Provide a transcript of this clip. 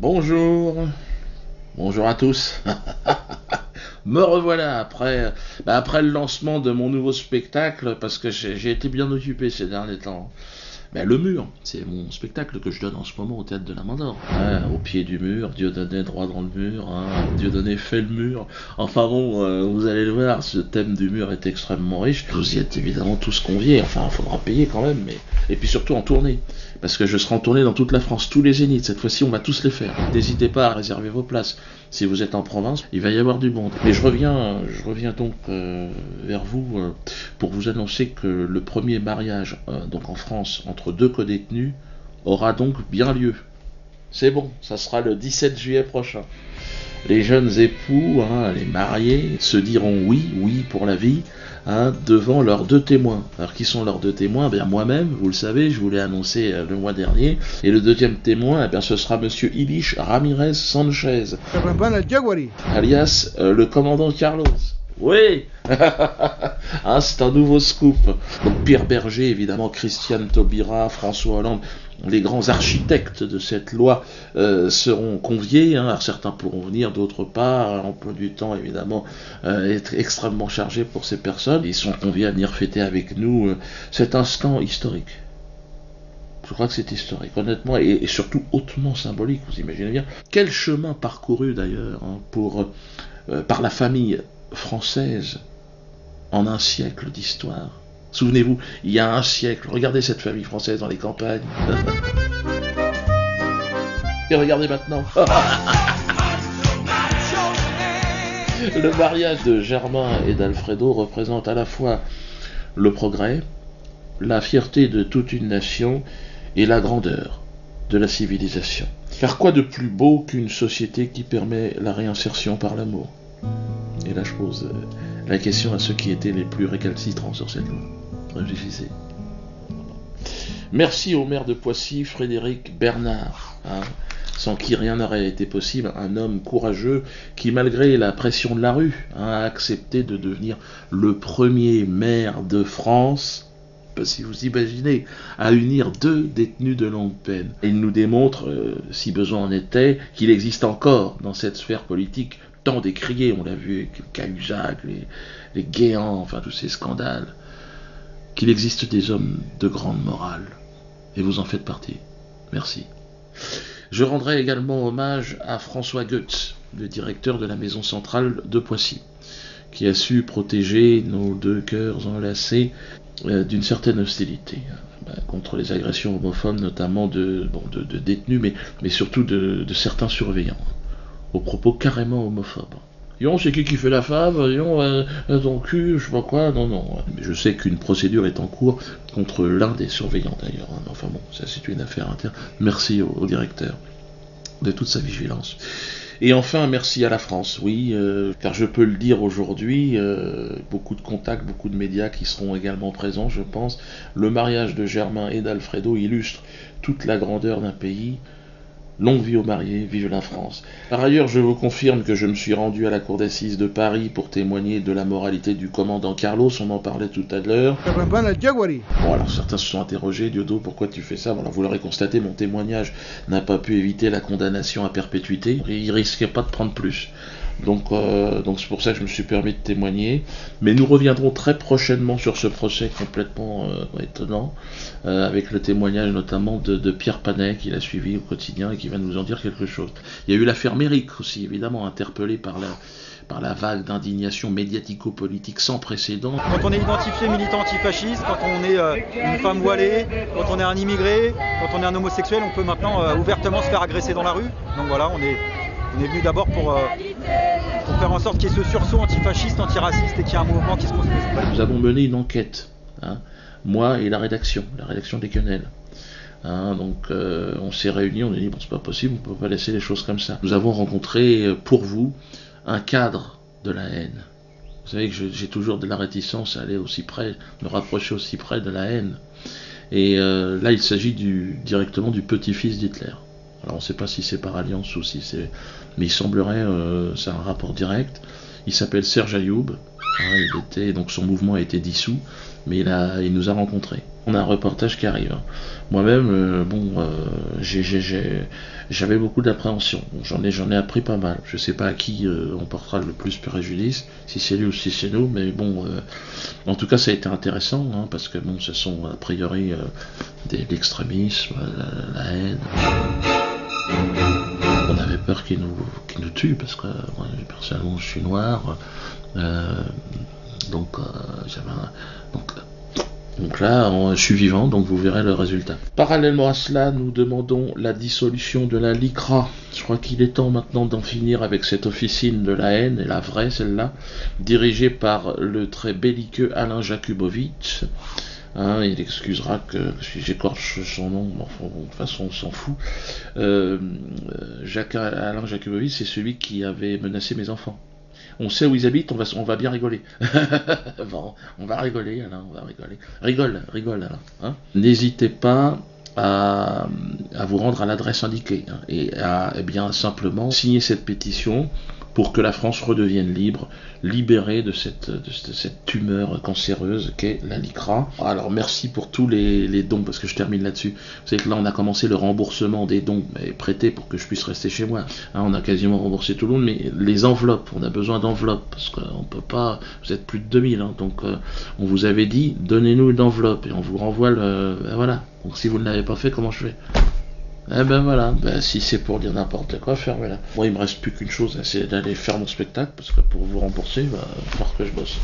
Bonjour, bonjour à tous. Me revoilà après le lancement de mon nouveau spectacle, parce que j'ai été bien occupé ces derniers temps. Ben, le mur, c'est mon spectacle que je donne en ce moment au théâtre de la Mandore. Au pied du mur, Dieudonné droit dans le mur, Dieudonné fait le mur. Enfin bon, vous allez le voir, ce thème du mur est extrêmement riche. Vous y êtes évidemment tous conviés, enfin il faudra payer quand même, mais... Et puis surtout en tournée, parce que je serai en tournée dans toute la France, tous les zéniths, cette fois-ci on va tous les faire. N'hésitez pas à réserver vos places. Si vous êtes en province, il va y avoir du monde. Mais je reviens donc vers vous pour vous annoncer que le premier mariage donc en France entre deux codétenus aura donc bien lieu. C'est bon, ça sera le 17 juillet prochain. Les jeunes époux, les mariés, se diront oui, oui pour la vie, devant leurs deux témoins. Alors qui sont leurs deux témoins? Bien moi-même, vous le savez, je vous l'ai annoncé le mois dernier. Et le deuxième témoin, ce sera Monsieur Ilich Ramirez Sanchez, alias le commandant Carlos. Oui. C'est un nouveau scoop. Donc Pierre Berger, évidemment, Christiane Taubira, François Hollande, les grands architectes de cette loi seront conviés. Alors certains pourront venir, d'autres pas. L'emploi du temps, évidemment, est extrêmement chargé pour ces personnes. Ils sont conviés à venir fêter avec nous cet instant historique. Je crois que c'est historique, honnêtement, et surtout hautement symbolique, vous imaginez bien. Quel chemin parcouru, d'ailleurs, par la famille française en un siècle d'histoire. Souvenez-vous, il y a un siècle, regardez cette famille française dans les campagnes. Et regardez maintenant. Le mariage de Germain et d'Alfredo représente à la fois le progrès, la fierté de toute une nation et la grandeur de la civilisation. Car quoi de plus beau qu'une société qui permet la réinsertion par l'amour? Et là je pose la question à ceux qui étaient les plus récalcitrants sur cette loi. Réfléchissez. Merci au maire de Poissy, Frédéric Bernard, sans qui rien n'aurait été possible, un homme courageux qui, malgré la pression de la rue, a accepté de devenir le premier maire de France, si vous imaginez, à unir deux détenus de longue peine. Et il nous démontre, si besoin en était, qu'il existe encore dans cette sphère politique tant décriée, on l'a vu avec Cahuzac, les Guéants, enfin tous ces scandales, qu'il existe des hommes de grande morale. Et vous en faites partie. Merci. Je rendrai également hommage à François Goetz, le directeur de la maison centrale de Poissy, qui a su protéger nos deux cœurs enlacés d'une certaine hostilité contre les agressions homophobes, notamment de détenus, mais surtout de certains surveillants, aux propos carrément homophobes. Yon, c'est qui fait la fave? Yon, ton cul, je sais pas quoi. Non. Je sais qu'une procédure est en cours contre l'un des surveillants d'ailleurs. Enfin bon, ça c'est une affaire interne. Merci au directeur de toute sa vigilance. Et enfin, merci à la France, oui, car je peux le dire aujourd'hui, beaucoup de contacts, beaucoup de médias qui seront également présents, je pense. Le mariage de Germain et d'Alfredo illustre toute la grandeur d'un pays. Longue vie aux mariés, vive la France. Par ailleurs, je vous confirme que je me suis rendu à la cour d'assises de Paris pour témoigner de la moralité du commandant Carlos, on en parlait tout à l'heure. Bon, alors certains se sont interrogés, Diodo, pourquoi tu fais ça? Voilà, vous l'aurez constaté, mon témoignage n'a pas pu éviter la condamnation à perpétuité. Il risquait pas de prendre plus. Donc c'est pour ça que je me suis permis de témoigner. Mais nous reviendrons très prochainement sur ce procès complètement étonnant, avec le témoignage notamment de Pierre Panet, qui l'a suivi au quotidien et qui va nous en dire quelque chose. Il y a eu l'affaire Méric aussi, évidemment, interpellée par la vague d'indignation médiatico-politique sans précédent. Quand on est identifié militant antifasciste, quand on est une femme voilée, quand on est un immigré, quand on est un homosexuel, on peut maintenant ouvertement se faire agresser dans la rue. Donc voilà, on est venu d'abord pour faire en sorte qu'il y ait ce sursaut antifasciste, antiraciste et qu'il y ait un mouvement qui se construise. Nous avons mené une enquête, moi et la rédaction des Quenelles. Donc on s'est réunis, on a dit bon, c'est pas possible, on peut pas laisser les choses comme ça. Nous avons rencontré pour vous un cadre de la haine. Vous savez que j'ai toujours de la réticence à aller aussi près, me rapprocher aussi près de la haine. Et là il s'agit directement du petit-fils d'Hitler. Alors on ne sait pas si c'est par alliance ou si c'est... Mais il semblerait, c'est un rapport direct. Il s'appelle Serge Ayoub. Donc son mouvement a été dissous, mais il nous a rencontrés. On a un reportage qui arrive. Moi-même, j'avais beaucoup d'appréhension. J'en ai appris pas mal. Je sais pas à qui on portera le plus préjudice, si c'est lui ou si c'est nous, mais en tout cas, ça a été intéressant, hein, parce que ce sont a priori de l'extrémisme, la haine. On avait peur qu'ils nous tuent, parce que moi, personnellement, je suis noir, donc là, je suis vivant, donc vous verrez le résultat. Parallèlement à cela, nous demandons la dissolution de la LICRA. Je crois qu'il est temps maintenant d'en finir avec cette officine de la haine, et la vraie, celle-là, dirigée par le très belliqueux Alain Jakubowicz. Hein, il excusera que si j'écorche son nom, enfin, de toute façon on s'en fout. Alain Jakubowicz, c'est celui qui avait menacé mes enfants. On sait où ils habitent, on va bien rigoler. Bon, on va rigoler, Alain, on va rigoler. Rigole, Alain. Hein. N'hésitez pas à vous rendre à l'adresse indiquée, hein, et à simplement signer cette pétition pour que la France redevienne libre, libérée de cette tumeur cancéreuse qu'est la LICRA. Alors merci pour tous les dons, parce que je termine là-dessus. Vous savez que là on a commencé le remboursement des dons prêtés pour que je puisse rester chez moi. Hein, on a quasiment remboursé tout le monde, mais les enveloppes, on a besoin d'enveloppes, parce qu'on peut pas, vous êtes plus de 2000, hein, donc on vous avait dit, donnez-nous une enveloppe, et on vous renvoie voilà. Donc si vous ne l'avez pas fait, comment je fais ? Voilà, si c'est pour dire n'importe quoi, fermez-la. Moi, il me reste plus qu'une chose, c'est d'aller faire mon spectacle, parce que pour vous rembourser, il va falloir que je bosse.